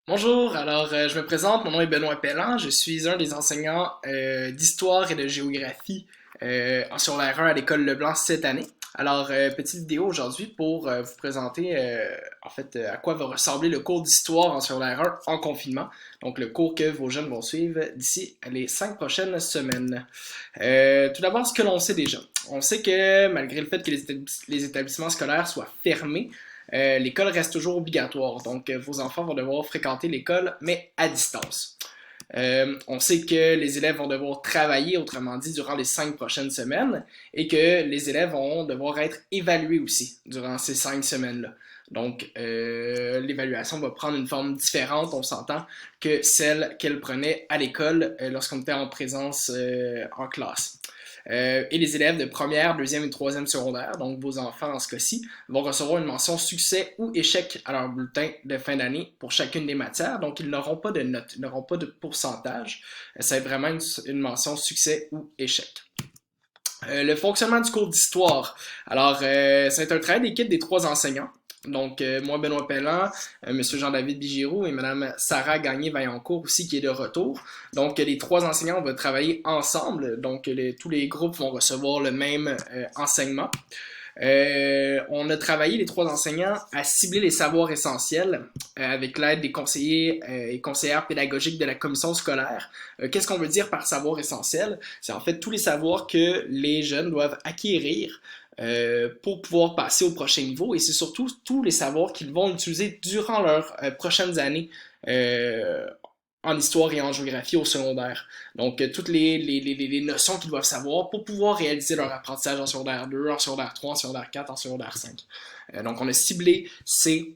Bonjour, je me présente, mon nom est Benoît Pelland, je suis un des enseignants d'histoire et de géographie en secondaire 1 à l'école Leblanc cette année. Petite vidéo aujourd'hui pour vous présenter à quoi va ressembler le cours d'histoire en secondaire 1 en confinement. Donc le cours que vos jeunes vont suivre d'ici les 5 prochaines semaines. Tout d'abord, ce que l'on sait déjà. On sait que malgré le fait que les établissements scolaires soient fermés, l'école reste toujours obligatoire. Donc, vos enfants vont devoir fréquenter l'école, mais à distance. On sait que les élèves vont devoir travailler, autrement dit, durant les 5 prochaines semaines, et que les élèves vont devoir être évalués aussi durant ces 5 semaines-là. Donc, l'évaluation va prendre une forme différente, on s'entend, que celle qu'elle prenait à l'école lorsqu'on était en présence en classe. Et les élèves de première, deuxième et troisième secondaire, donc vos enfants en ce cas-ci, vont recevoir une mention succès ou échec à leur bulletin de fin d'année pour chacune des matières. Donc, ils n'auront pas de notes, ils n'auront pas de pourcentage. C'est vraiment une mention succès ou échec. Le fonctionnement du cours d'histoire. C'est un travail d'équipe des trois enseignants. Donc, moi, Benoît Pelland, Monsieur Jean-David Bigiroux et Madame Sarah Gagné-Vaillancourt aussi qui est de retour. Donc, les trois enseignants vont travailler ensemble. Donc, tous les groupes vont recevoir le même enseignement. On a travaillé, les trois enseignants, à cibler les savoirs essentiels avec l'aide des conseillers et conseillères pédagogiques de la commission scolaire. Qu'est-ce qu'on veut dire par savoir essentiel? C'est en fait tous les savoirs que les jeunes doivent acquérir pour pouvoir passer au prochain niveau et c'est surtout tous les savoirs qu'ils vont utiliser durant leurs prochaines années en histoire et en géographie au secondaire. Donc, toutes les notions qu'ils doivent savoir pour pouvoir réaliser leur apprentissage en secondaire 2, en secondaire 3, en secondaire 4, en secondaire 5. Donc, on a ciblé ces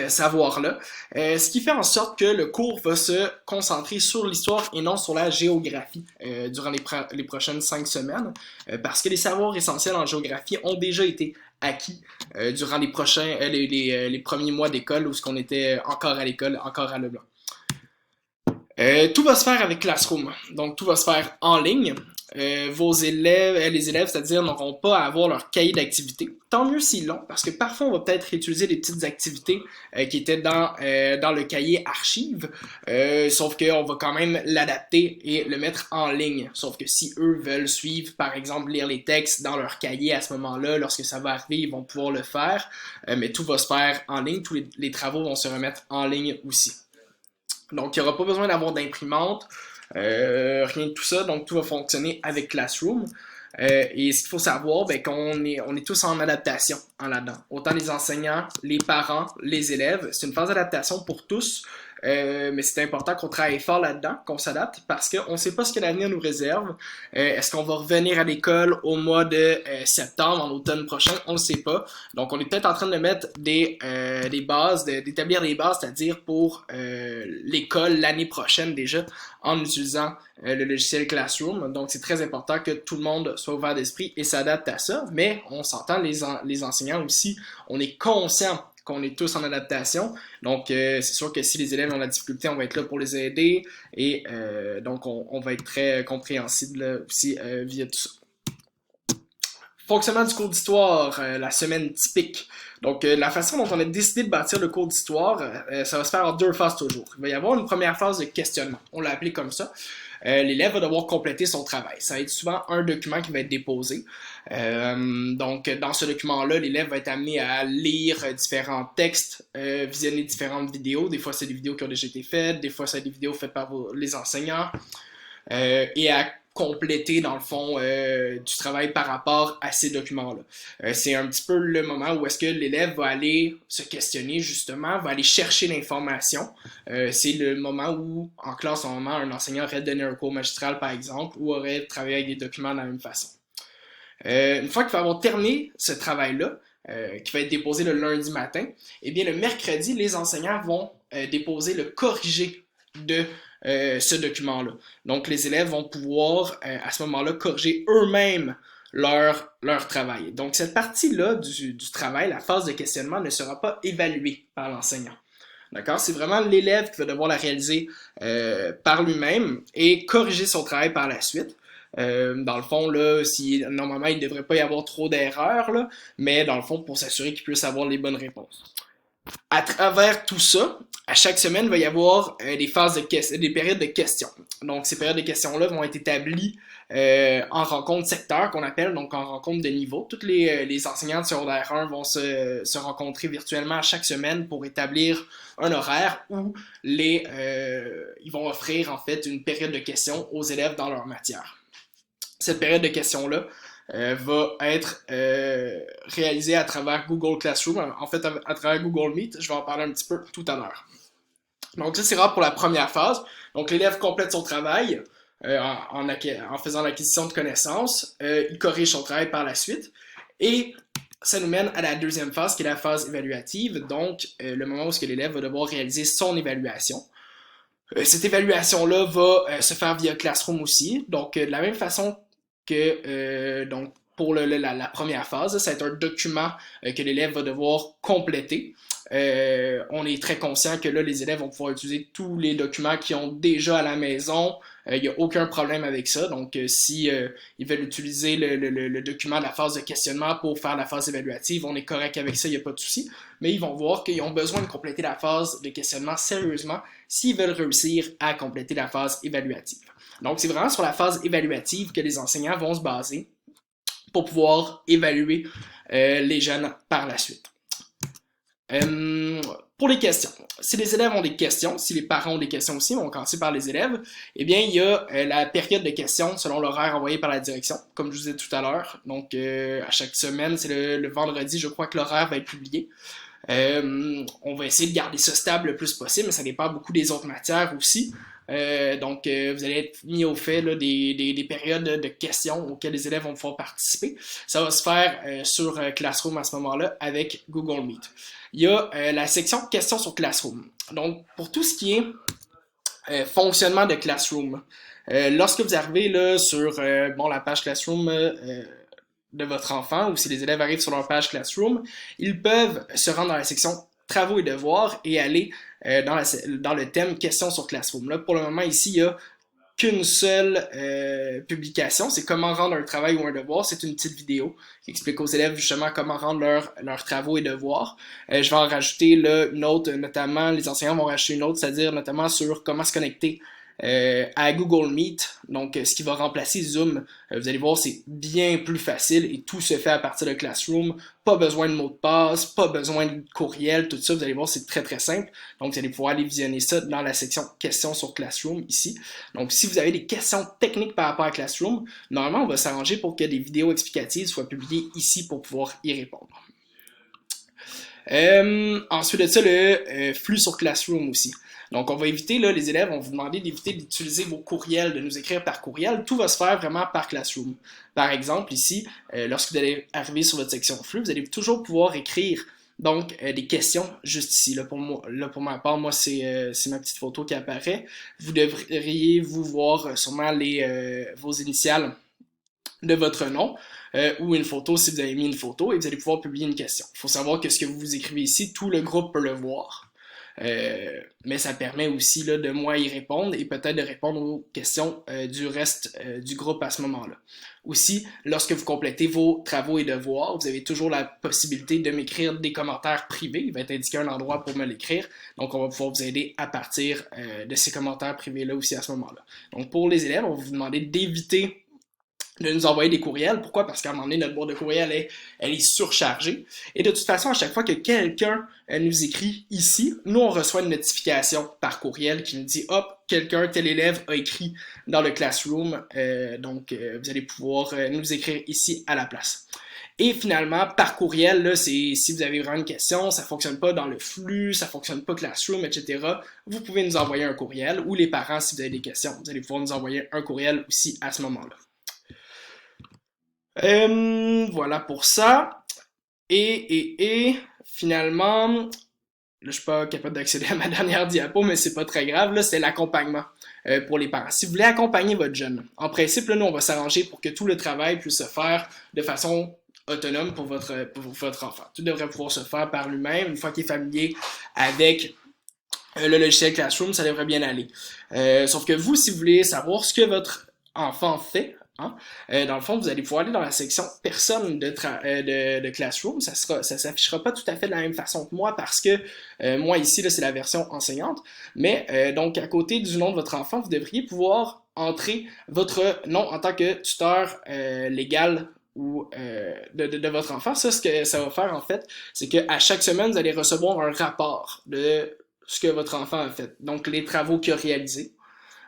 savoirs-là, ce qui fait en sorte que le cours va se concentrer sur l'histoire et non sur la géographie durant les prochaines 5 semaines, parce que les savoirs essentiels en géographie ont déjà été acquis durant les premiers mois d'école où on était encore à l'école, encore à Leblanc. Tout va se faire avec Classroom, donc tout va se faire en ligne. Vos élèves, les élèves, c'est-à-dire, n'auront pas à avoir leur cahier d'activités. Tant mieux s'ils l'ont, parce que parfois on va peut-être utiliser des petites activités qui étaient dans le cahier archive, sauf qu'on va quand même l'adapter et le mettre en ligne. Sauf que si eux veulent suivre, par exemple, lire les textes dans leur cahier à ce moment-là, lorsque ça va arriver, ils vont pouvoir le faire, mais tout va se faire en ligne, tous les travaux vont se remettre en ligne aussi. Donc, il n'y aura pas besoin d'avoir d'imprimante, rien de tout ça. Donc, tout va fonctionner avec Classroom. Et ce qu'il faut savoir, ben, on est tous en adaptation là-dedans. Autant les enseignants, les parents, les élèves. C'est une phase d'adaptation pour tous. Mais c'est important qu'on travaille fort là-dedans, qu'on s'adapte, parce qu'on ne sait pas ce que l'avenir nous réserve. Est-ce qu'on va revenir à l'école au mois de septembre, en automne prochain? On ne le sait pas. Donc, on est peut-être en train de mettre des bases, d'établir des bases, c'est-à-dire pour l'école l'année prochaine déjà, en utilisant le logiciel Classroom. Donc, c'est très important que tout le monde soit ouvert d'esprit et s'adapte à ça. Mais on s'entend, les enseignants aussi, on est conscient qu'on est tous en adaptation. Donc, c'est sûr que si les élèves ont de la difficulté, on va être là pour les aider. Et donc, on va être très compréhensible aussi via tout ça. Fonctionnement du cours d'histoire, la semaine typique. Donc, la façon dont on a décidé de bâtir le cours d'histoire, ça va se faire en deux phases toujours. Il va y avoir une première phase de questionnement. On l'a appelé comme ça. L'élève va devoir compléter son travail. Ça va être souvent un document qui va être déposé. Donc, dans ce document-là, l'élève va être amené à lire différents textes, visionner différentes vidéos. Des fois, c'est des vidéos qui ont déjà été faites. Des fois, c'est des vidéos faites par les enseignants. Et à compléter, dans le fond, du travail par rapport à ces documents-là. C'est un petit peu le moment où est-ce que l'élève va aller se questionner, justement, va aller chercher l'information. C'est le moment où, en classe, en moment, un enseignant aurait donné un cours magistral, par exemple, ou aurait travaillé avec des documents de la même façon. Une fois qu'il va avoir terminé ce travail-là, qui va être déposé le lundi matin, eh bien, le mercredi, les enseignants vont déposer le corrigé de ce document-là. Donc, les élèves vont pouvoir, à ce moment-là, corriger eux-mêmes leur travail. Donc, cette partie-là du travail, la phase de questionnement, ne sera pas évaluée par l'enseignant. D'accord? C'est vraiment l'élève qui va devoir la réaliser par lui-même et corriger son travail par la suite. Dans le fond, là, normalement, il ne devrait pas y avoir trop d'erreurs, là, mais dans le fond, pour s'assurer qu'il puisse avoir les bonnes réponses. À travers tout ça, À chaque semaine, il va y avoir des périodes de questions. Donc, ces périodes de questions-là vont être établies en rencontre secteur qu'on appelle, donc en rencontre de niveau. Tous les enseignants de secondaire 1 vont se rencontrer virtuellement à chaque semaine pour établir un horaire où ils vont offrir en fait une période de questions aux élèves dans leur matière. Cette période de questions-là va être réalisée à travers Google Classroom, en fait à travers Google Meet. Je vais en parler un petit peu tout à l'heure. Donc ça, c'est vraiment pour la première phase. Donc l'élève complète son travail en faisant l'acquisition de connaissances. Il corrige son travail par la suite. Et ça nous mène à la deuxième phase, qui est la phase évaluative. Donc le moment où l'élève va devoir réaliser son évaluation. Cette évaluation-là va se faire via Classroom aussi. Donc de la même façon que donc pour la première phase, ça va être un document que l'élève va devoir compléter. On est très conscient que là, les élèves vont pouvoir utiliser tous les documents qu'ils ont déjà à la maison. Il n'y a aucun problème avec ça. Donc, si ils veulent utiliser le document de la phase de questionnement pour faire la phase évaluative, on est correct avec ça, il n'y a pas de souci. Mais ils vont voir qu'ils ont besoin de compléter la phase de questionnement sérieusement s'ils veulent réussir à compléter la phase évaluative. Donc, c'est vraiment sur la phase évaluative que les enseignants vont se baser pour pouvoir évaluer les jeunes par la suite. Pour les questions, si les élèves ont des questions, si les parents ont des questions aussi, on va commencer par les élèves, eh bien, il y a la période de questions selon l'horaire envoyé par la direction, comme je vous disais tout à l'heure. Donc, à chaque semaine, c'est le vendredi, je crois que l'horaire va être publié. On va essayer de garder ça stable le plus possible, mais ça dépend beaucoup des autres matières aussi. Donc, vous allez être mis au fait là, des périodes de questions auxquelles les élèves vont pouvoir participer. Ça va se faire sur Classroom à ce moment-là avec Google Meet. Il y a la section questions sur Classroom. Donc, pour tout ce qui est fonctionnement de Classroom, lorsque vous arrivez là, sur la page Classroom de votre enfant ou si les élèves arrivent sur leur page Classroom, ils peuvent se rendre dans la section travaux et devoirs et aller dans le thème questions sur Classroom. Là, pour le moment, ici, il n'y a qu'une seule publication, c'est comment rendre un travail ou un devoir. C'est une petite vidéo qui explique aux élèves justement comment rendre leurs travaux et devoirs. Je vais en rajouter là, une autre, notamment, les enseignants vont rajouter une autre, c'est-à-dire notamment sur comment se connecter à Google Meet, donc ce qui va remplacer Zoom. Vous allez voir, c'est bien plus facile et tout se fait à partir de Classroom. Pas besoin de mot de passe, pas besoin de courriel, tout ça, vous allez voir, c'est très très simple. Donc vous allez pouvoir aller visionner ça dans la section questions sur Classroom ici. Donc si vous avez des questions techniques par rapport à Classroom, normalement on va s'arranger pour que des vidéos explicatives soient publiées ici pour pouvoir y répondre. Ensuite de ça, le flux sur Classroom aussi. Donc, on va éviter, là, les élèves vont vous demander d'éviter d'utiliser vos courriels, de nous écrire par courriel. Tout va se faire vraiment par Classroom. Par exemple, ici, lorsque vous allez arriver sur votre section flux, vous allez toujours pouvoir écrire donc des questions juste ici. Là, pour ma part, moi, c'est ma petite photo qui apparaît. Vous devriez vous voir sûrement vos initiales de votre nom. Ou une photo si vous avez mis une photo et vous allez pouvoir publier une question. Il faut savoir que ce que vous écrivez ici, tout le groupe peut le voir. Mais ça permet aussi là, de moi y répondre et peut-être de répondre aux questions du reste du groupe à ce moment-là. Aussi, lorsque vous complétez vos travaux et devoirs, vous avez toujours la possibilité de m'écrire des commentaires privés. Il va être indiqué un endroit pour me l'écrire. Donc, on va pouvoir vous aider à partir de ces commentaires privés-là aussi à ce moment-là. Donc, pour les élèves, on va vous demander d'éviter de nous envoyer des courriels. Pourquoi? Parce qu'à un moment donné, notre boîte de courriel, elle est surchargée. Et de toute façon, à chaque fois que quelqu'un nous écrit ici, nous, on reçoit une notification par courriel qui nous dit « Hop, quelqu'un, tel élève a écrit dans le Classroom. » Donc, vous allez pouvoir nous écrire ici à la place. Et finalement, par courriel, là, c'est si vous avez vraiment une question, ça ne fonctionne pas dans le flux, ça ne fonctionne pas Classroom, etc., vous pouvez nous envoyer un courriel, ou les parents, si vous avez des questions, vous allez pouvoir nous envoyer un courriel aussi à ce moment-là. Voilà pour ça. Et finalement, là, je suis pas capable d'accéder à ma dernière diapo, mais c'est pas très grave. Là, c'est l'accompagnement pour les parents. Si vous voulez accompagner votre jeune, en principe, là, nous, on va s'arranger pour que tout le travail puisse se faire de façon autonome pour votre enfant. Tout devrait pouvoir se faire par lui-même. Une fois qu'il est familier avec le logiciel Classroom, ça devrait bien aller. Sauf que vous, si vous voulez savoir ce que votre enfant fait, hein, dans le fond, vous allez pouvoir aller dans la section personnes de Classroom. Ça s'affichera pas tout à fait de la même façon que moi parce que moi ici, là, c'est la version enseignante. Mais donc, à côté du nom de votre enfant, vous devriez pouvoir entrer votre nom en tant que tuteur légal ou de votre enfant. Ça, ce que ça va faire en fait, c'est qu'à chaque semaine, vous allez recevoir un rapport de ce que votre enfant a fait. Donc, les travaux qu'il a réalisés,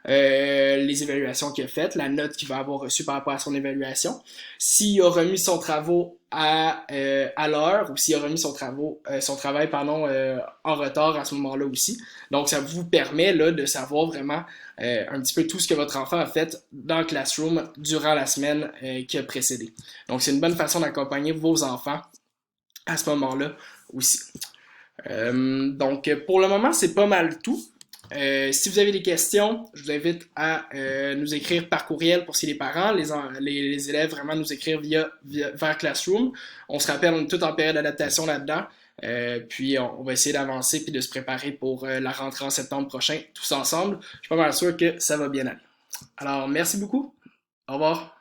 les évaluations qu'il a faites, la note qu'il va avoir reçue par rapport à son évaluation, s'il a remis son travail à l'heure ou s'il a remis son travail en retard à ce moment-là aussi. Donc ça vous permet là, de savoir vraiment un petit peu tout ce que votre enfant a fait dans Classroom durant la semaine qui a précédé. Donc c'est une bonne façon d'accompagner vos enfants à ce moment-là aussi. Donc pour le moment, c'est pas mal tout. Si vous avez des questions, je vous invite à nous écrire par courriel pour si les parents, les élèves, vraiment nous écrire vers Classroom. On se rappelle, on est tout en période d'adaptation là-dedans. Puis on va essayer d'avancer puis de se préparer pour la rentrée en septembre prochain, tous ensemble. Je suis pas mal sûr que ça va bien aller. Alors, merci beaucoup. Au revoir.